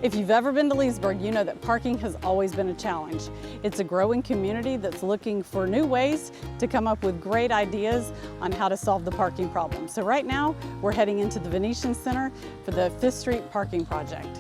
If you've ever been to Leesburg, you know that parking has always been a challenge. It's a growing community that's looking for new ways to come up with great ideas on how to solve the parking problem. So right now, we're heading into the Venetian Center for the 5th Street parking project.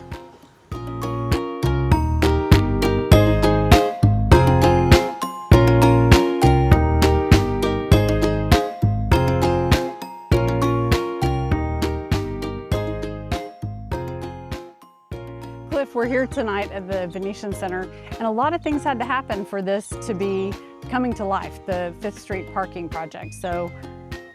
Cliff, we're here tonight at the Venetian Center, and a lot of things had to happen for this to be coming to life, the 5th Street parking project. So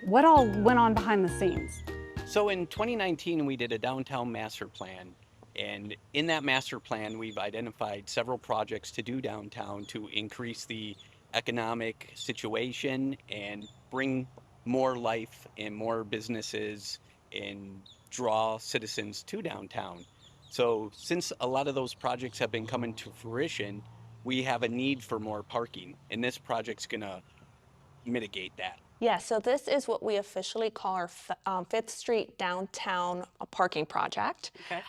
what all went on behind the scenes? So in 2019, we did a downtown master plan. And in that master plan, we've identified several projects to do downtown to increase the economic situation and bring more life and more businesses and draw citizens to downtown. So since a lot of those projects have been coming to fruition, we have a need for more parking, and this project's gonna mitigate that. Yeah, so this is what we officially call our 5th Street Downtown Parking Project. Okay.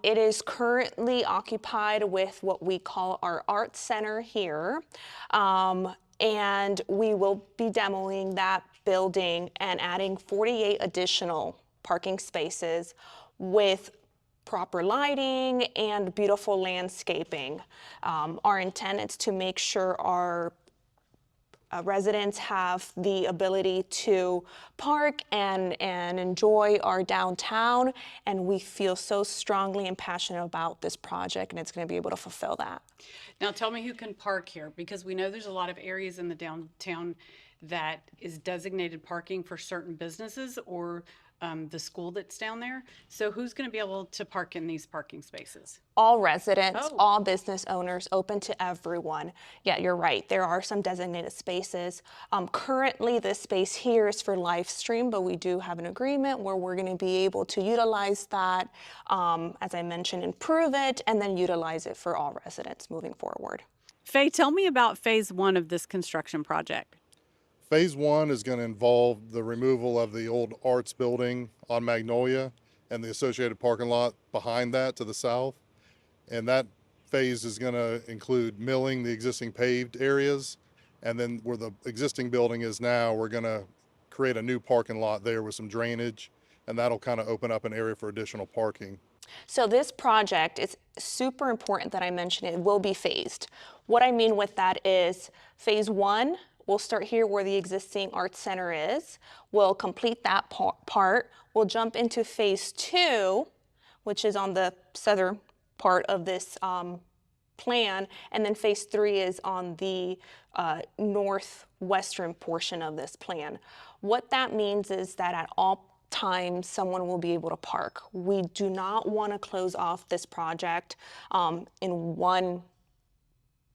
It is currently occupied with what we call our Art Center here. And we will be demoing that building and adding 48 additional parking spaces with proper lighting and beautiful landscaping. Our intent is to make sure our residents have the ability to park and enjoy our downtown, and we feel so strongly and passionate about this project, and it's going to be able to fulfill that. Now tell me who can park here, because we know there's a lot of areas in the downtown that is designated parking for certain businesses or the school that's down there. So who's going to be able to park in these parking spaces? All residents, Oh. all business owners, open to everyone. Yeah, you're right. There are some designated spaces. Currently, this space here is for live stream, but we do have an agreement where we're going to be able to utilize that, as I mentioned, improve it, and then utilize it for all residents moving forward. Faye, tell me about phase 1 of this construction project. Phase 1 is going to involve the removal of the old arts building on Magnolia and the associated parking lot behind that to the south. And that phase is going to include milling the existing paved areas. And then where the existing building is now, we're going to create a new parking lot there with some drainage, and that'll kind of open up an area for additional parking. So this project is super important that I mention it will be phased. What I mean with that is phase 1, we'll start here where the existing Arts Center is. We'll complete that part. We'll jump into phase 2, which is on the southern part of this plan. And then phase 3 is on the northwestern portion of this plan. What that means is that at all times, someone will be able to park. We do not want to close off this project in one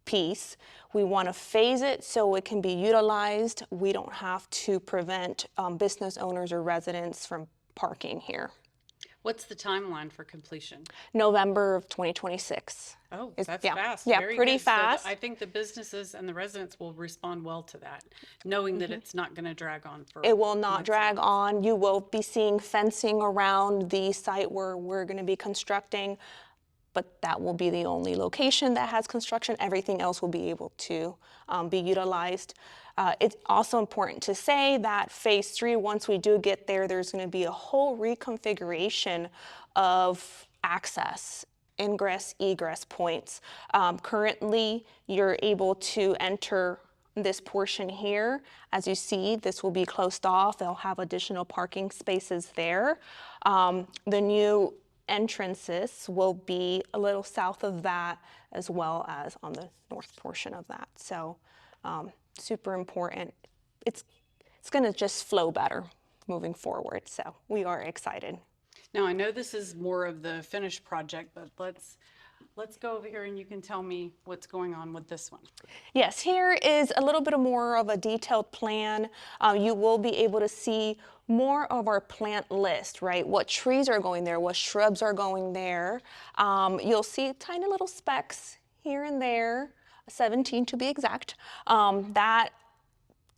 piece. We want to phase it so it can be utilized. We don't have to prevent business owners or residents from parking here. What's the timeline for completion? November of 2026. Oh, Is- that's yeah, fast. yeah, Very pretty good. So fast. I think the businesses and the residents will respond well to that, knowing that it's not going to drag on for It will not months and drag months. on. You will be seeing fencing around the site where we're going to be constructing, but that will be the only location that has construction. Everything else will be able to be utilized. It's also important to say that phase 3, once we do get there, there's going to be a whole reconfiguration of access, ingress, egress points. Currently, you're able to enter this portion here. As you see, this will be closed off. They'll have additional parking spaces there. The new entrances will be a little south of that, as well as on the north portion of that. So super important. It's going to just flow better moving forward. So we are excited. Now, I know this is more of the finished project, but let's go over here and you can tell me what's going on with this one. Yes, here is a little bit more of a detailed plan. You will be able to see more of our plant list, right? What trees are going there, what shrubs are going there. You'll see tiny little specks here and there, 17 to be exact, that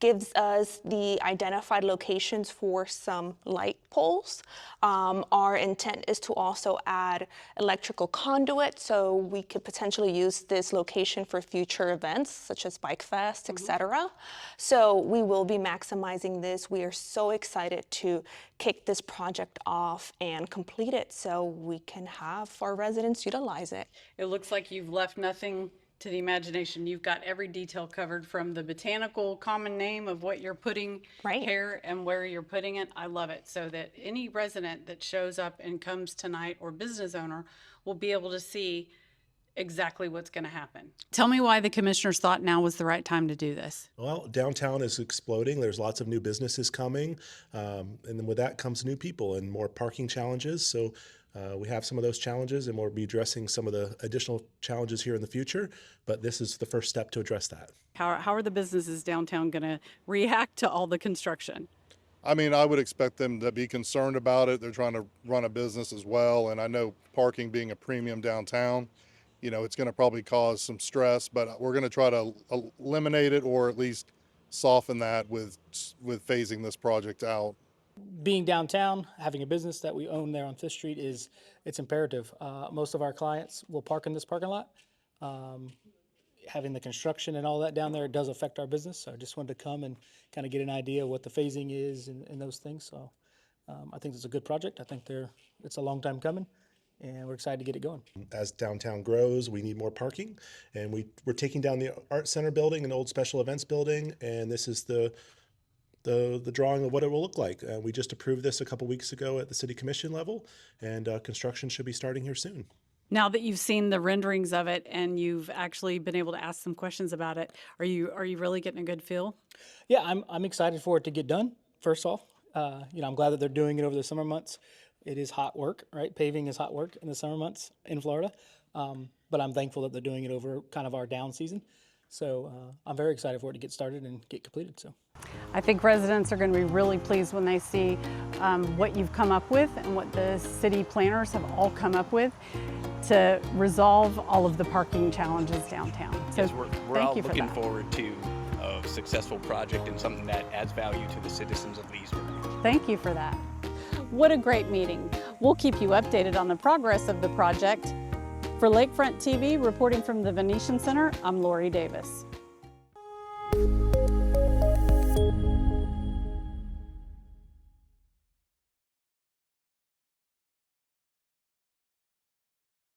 gives us the identified locations for some light poles. Our intent is to also add electrical conduit, so we could potentially use this location for future events such as Bike Fest, etc. So we will be maximizing this. We are so excited to kick this project off and complete it so we can have our residents utilize it. It looks like you've left nothing to the imagination. You've got every detail covered, from the botanical common name of what you're putting Right. here and where you're putting it. I love it. So that any resident that shows up and comes tonight, or business owner, will be able to see exactly what's going to happen. Tell me why the commissioners thought now was the right time to do this. Well, downtown is exploding. There's lots of new businesses coming. And then with that comes new people and more parking challenges. So we have some of those challenges, and we'll be addressing some of the additional challenges here in the future. But this is the first step to address that. How are the businesses downtown going to react to all the construction? I mean, I would expect them to be concerned about it. They're trying to run a business as well. And I know parking being a premium downtown, you know, it's going to probably cause some stress, but we're going to try to eliminate it, or at least soften that with phasing this project out. Being downtown, having a business that we own there on 5th Street it's imperative. Most of our clients will park in this parking lot. Having the construction and all that down there does affect our business. So I just wanted to come and kind of get an idea of what the phasing is and those things. So I think it's a good project. I think it's a long time coming, and we're excited to get it going. As downtown grows, we need more parking, and we're taking down the Art Center building, an old special events building, and this is the drawing of what it will look like. We just approved this a couple weeks ago at the City Commission level, and construction should be starting here soon. Now that you've seen the renderings of it and you've actually been able to ask some questions about it, are you really getting a good feel? Yeah, I'm excited for it to get done. First off, I'm glad that they're doing it over the summer months. It is hot work, right? Paving is hot work in the summer months in Florida, but I'm thankful that they're doing it over kind of our down season. So I'm very excited for it to get started and get completed. So I think residents are going to be really pleased when they see what you've come up with and what the city planners have all come up with to resolve all of the parking challenges downtown. So Yes, we're all thank you for looking that. forward to a successful project and something that adds value to the citizens of Leesburg. Thank you for that. What a great meeting. We'll keep you updated on the progress of the project. For LakeFront TV, reporting from the Venetian Center, I'm Lori Davis.